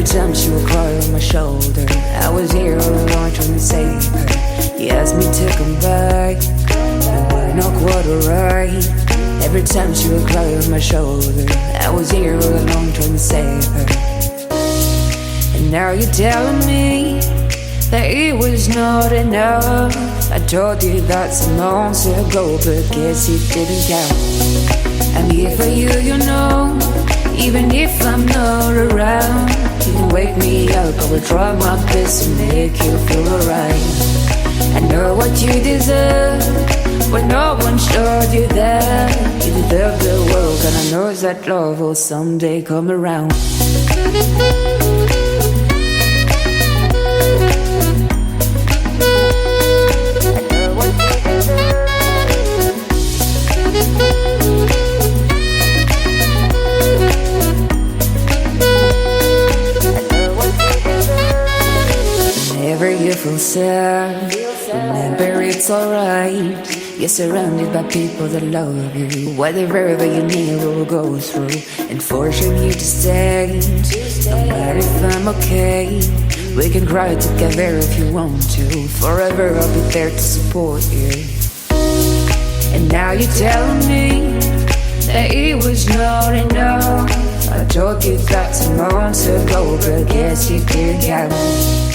time she would cry on my shoulder, I was here all along trying to save her. You asked me to come back, you were not quite alright. Every time she would cry on my shoulder, I was here all along trying to save her. And now you're telling me that it was not enough. I told you that some months ago, but guess it didn't count. I'm here for you, you know, even if I'm not around. You can wake me up, I will try my best to make you feel alright. I know what you deserve, but no one showed you that. You deserve the world, and I know that love will someday come around. Whenever you feel sad, remember it's alright. You're surrounded by people that love you. Whatever you need will go through and forcing you to stay. No matter if I'm okay, we can cry together if you want to. Forever I'll be there to support you. And now you're telling me that it was not enough. I told you that some months ago, but guess you didn't count.